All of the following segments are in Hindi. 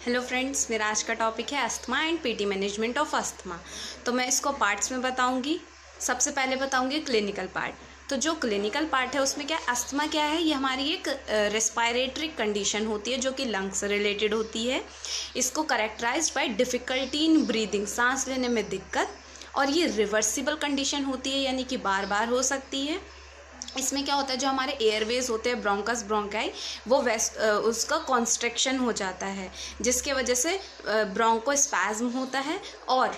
हेलो फ्रेंड्स, मेरा आज का टॉपिक है asthma and PT management of asthma. तो मैं इसको पार्ट्स में बताऊंगी। सबसे पहले बताऊंगी क्लिनिकल पार्ट। तो जो क्लिनिकल पार्ट है उसमें क्या, अस्थमा क्या है, ये हमारी एक रेस्पायरेटरी कंडीशन होती है जो कि लंग्स से रिलेटेड होती है। इसको characterized by difficulty in breathing, सांस लेने में दिक्कत, और ये रिवर्सिबल कंडीशन होती है, यानी कि बार बार हो सकती है। इसमें क्या होता है, जो हमारे एयरवेज होते हैं ब्रोंकस ब्रोंकाई, वो उसका कॉन्स्ट्रिक्शन हो जाता है, जिसके वजह से ब्रोंकोस्पैज्म होता है, और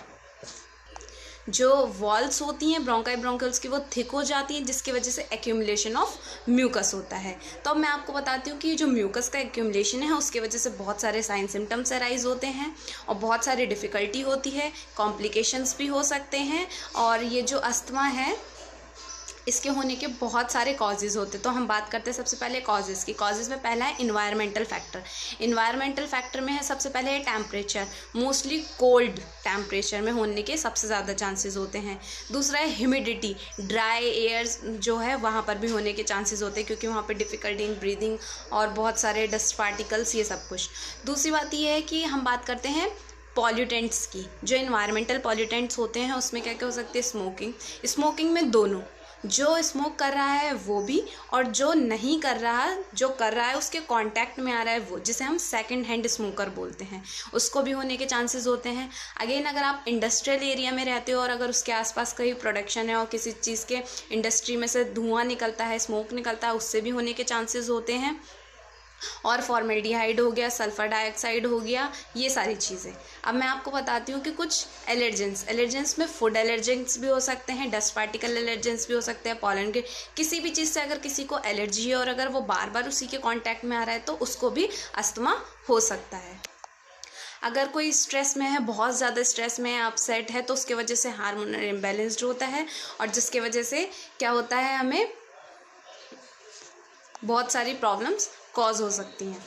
जो वॉल्स होती हैं ब्रोंकाई ब्रोंकल्स की वो थिक हो जाती हैं, जिसकी वजह से एक्यूमुलेशन ऑफ म्यूकस होता है। तो अब मैं आपको बताती हूँ कि जो म्यूकस का एक्यूमुलेशन है उसकी वजह से बहुत सारे साइन सिम्टम्स अराइज होते हैं और बहुत सारी डिफ़िकल्टी होती है, कॉम्प्लिकेशंस भी हो सकते हैं। और ये जो अस्थमा है इसके होने के बहुत सारे कॉजेज़ होते हैं। तो हम बात करते हैं सबसे पहले कॉजेज़ की। कॉजेज़ में पहला है इन्वायरमेंटल फैक्टर। इन्वायरमेंटल फैक्टर में है सबसे पहले है टेम्परेचर। मोस्टली कोल्ड टेम्परेचर में होने के सबसे ज़्यादा चांसेस होते हैं। दूसरा है ह्यूमिडिटी, ड्राई एयर जो है वहाँ पर भी होने के चांसेस होते हैं, क्योंकि वहाँ पर डिफ़िकल्टी इन ब्रीदिंग और बहुत सारे डस्ट पार्टिकल्स, ये सब कुछ। दूसरी बात ये है कि हम बात करते हैं पॉल्यूटेंट्स की। जो इन्वायरमेंटल पॉल्यूटेंट्स होते हैं उसमें क्या क्या हो सकती है, स्मोकिंग। स्मोकिंग में दोनों, जो स्मोक कर रहा है वो भी, और जो नहीं कर रहा, जो कर रहा है उसके कांटेक्ट में आ रहा है वो, जिसे हम सेकंड हैंड स्मोकर बोलते हैं, उसको भी होने के चांसेस होते हैं। अगेन, अगर आप इंडस्ट्रियल एरिया में रहते हो और अगर उसके आसपास कहीं प्रोडक्शन है और किसी चीज़ के इंडस्ट्री में से धुआं निकलता है, स्मोक निकलता है, उससे भी होने के चांसेस होते हैं। और फॉर्मेल्डिहाइड हो गया, सल्फर डाइऑक्साइड हो गया, ये सारी चीज़ें। अब मैं आपको बताती हूँ कि कुछ एलर्जेंस में फूड एलर्जेंस भी हो सकते हैं, डस्ट पार्टिकल एलर्जेंस भी हो सकते हैं, पॉलन के किसी भी चीज़ से अगर किसी को एलर्जी है और अगर वो बार बार उसी के कांटेक्ट में आ रहा है तो उसको भी अस्थमा हो सकता है। अगर कोई स्ट्रेस में है, बहुत ज़्यादा स्ट्रेस में है, अपसेट है, तो उसके वजह से हार्मोनल इम्बैलेंस्ड होता है, और जिसके वजह से क्या होता है, हमें बहुत सारी प्रॉब्लम्स कॉज हो सकती हैं।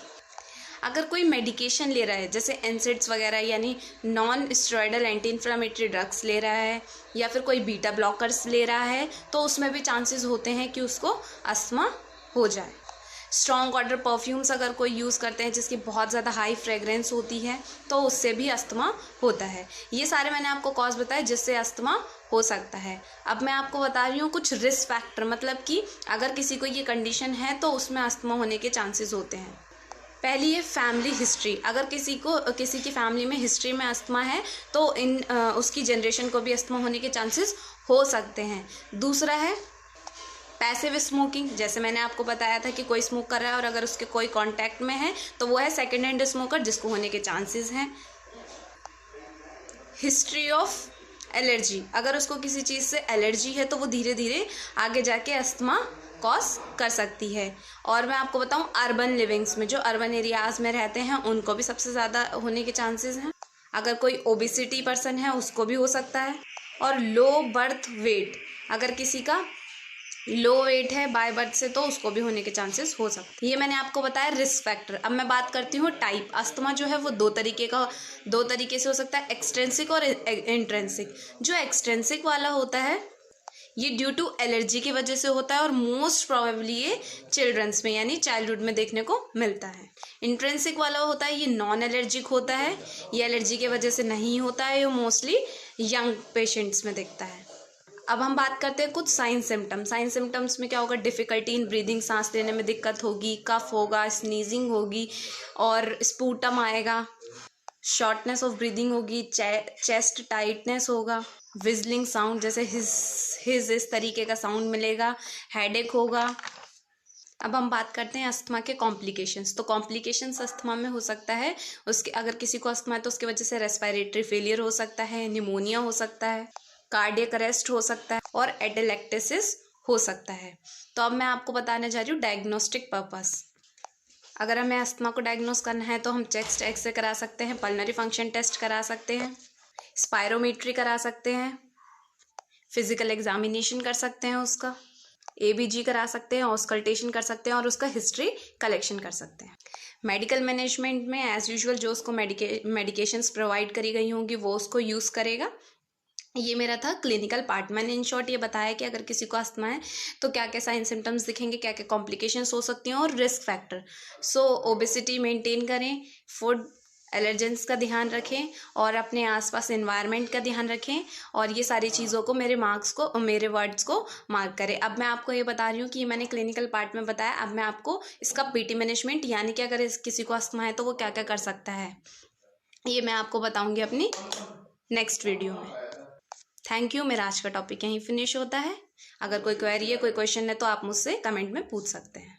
अगर कोई मेडिकेशन ले रहा है, जैसे एनसेड्स वगैरह यानी non steroidal anti inflammatory drugs ले रहा है, या फिर कोई बीटा ब्लॉकर्स ले रहा है, तो उसमें भी चांसेस होते हैं कि उसको अस्थमा हो जाए। स्ट्रॉन्ग ऑर्डर परफ्यूम्स अगर कोई यूज़ करते हैं जिसकी बहुत ज़्यादा हाई फ्रेगरेंस होती है, तो उससे भी अस्थमा होता है। ये सारे मैंने आपको कॉज बताए जिससे अस्थमा हो सकता है। अब मैं आपको बता रही हूँ कुछ रिस्क फैक्टर, मतलब कि अगर किसी को ये कंडीशन है तो उसमें अस्थमा होने के चांसेस होते हैं। पहली है फैमिली हिस्ट्री। अगर किसी की फैमिली में हिस्ट्री में अस्थमा है तो उसकी जनरेशन को भी अस्थमा होने के चांसेस हो सकते हैं। दूसरा है पैसिव स्मोकिंग। जैसे मैंने आपको बताया था कि कोई स्मोक कर रहा है और अगर उसके कोई कांटेक्ट में है तो वो है सेकेंड हैंड स्मोकर, जिसको होने के चांसेस हैं। हिस्ट्री ऑफ एलर्जी, अगर उसको किसी चीज़ से एलर्जी है तो वो धीरे धीरे आगे जाके अस्थमा कॉज कर सकती है। और मैं आपको बताऊं, अर्बन लिविंग्स में, जो अर्बन एरियाज़ में रहते हैं उनको भी सबसे ज़्यादा होने के चांसेस हैं। अगर कोई ओबेसिटी पर्सन है उसको भी हो सकता है। और लो बर्थ वेट, अगर किसी का लो वेट है बाय बर्थ से, तो उसको भी होने के चांसेस हो सकते हैं। ये मैंने आपको बताया रिस्क फैक्टर। अब मैं बात करती हूँ टाइप। अस्थमा जो है वो दो तरीके से हो सकता है, एक्सट्रेंसिक और इंट्रेंसिक। जो एक्सट्रेंसिक वाला होता है ये ड्यू टू एलर्जी की वजह से होता है और मोस्ट प्रोबेबली ये चिल्ड्रंस में यानी चाइल्डहुड में देखने को मिलता है। इंट्रेंसिक वाला होता है ये नॉन एलर्जिक होता है, ये एलर्जी की वजह से नहीं होता है, ये मोस्टली यंग पेशेंट्स में दिखता है। अब हम बात करते हैं कुछ साइन सिम्टम्स में क्या होगा, डिफ़िकल्टी इन ब्रीदिंग, सांस लेने में दिक्कत होगी, कफ होगा, स्नीजिंग होगी और स्पूटम आएगा, शॉर्टनेस ऑफ ब्रीदिंग होगी, चेस्ट टाइटनेस होगा, विजलिंग साउंड जैसे हिज इस तरीके का साउंड मिलेगा, हेडेक होगा। अब हम बात करते हैं अस्थमा के कॉम्प्लिकेशंस। तो कॉम्प्लिकेशंस अस्थमा में हो सकता है, उसके अगर किसी को अस्थमा है तो उसकी वजह से रेस्पिरेटरी फेलियर हो सकता है, निमोनिया हो सकता है, कार्डियक अरेस्ट हो सकता है और एटेलेक्टेसिस हो सकता है। तो अब मैं आपको बताने जा रही हूँ डायग्नोस्टिक पर्पस। अगर हमें अस्थमा को डायग्नोस करना है तो हम चेस्ट एक्सरे करा सकते हैं, पल्मोनरी फंक्शन टेस्ट करा सकते हैं, स्पायरोमेट्री करा सकते हैं, फिजिकल एग्जामिनेशन कर सकते हैं, उसका एबीजी करा सकते हैं, ऑस्कल्टेशन कर सकते हैं और उसका हिस्ट्री कलेक्शन कर सकते हैं। मेडिकल मैनेजमेंट में एज यूजुअल जो उसको मेडिकेशंस प्रोवाइड करी गई होंगी वो उसको यूज़ करेगा। ये मेरा था क्लिनिकल पार्ट। मैंने इन शॉर्ट ये बताया कि अगर किसी को अस्थमा है तो क्या क्या साइन सिम्टम्स दिखेंगे, क्या क्या कॉम्प्लिकेशंस हो सकती हैं और रिस्क फैक्टर। सो ओबेसिटी मेंटेन करें, फूड एलर्जेंस का ध्यान रखें और अपने आसपास एनवायरनमेंट का ध्यान रखें और ये सारी चीज़ों को मेरे वर्ड्स को मार्क करें। अब मैं आपको ये बता रही हूँ कि ये मैंने क्लिनिकल पार्ट में बताया, अब मैं आपको इसका पीटी मैनेजमेंट यानी कि अगर किसी को अस्थमा है तो वो क्या क्या कर सकता है ये मैं आपको बताऊँगी अपनी नेक्स्ट वीडियो में। Thank you. मेरा आज का टॉपिक यहीं फिनिश होता है। अगर कोई क्वेरी है, कोई क्वेश्चन है तो आप मुझसे कमेंट में पूछ सकते हैं।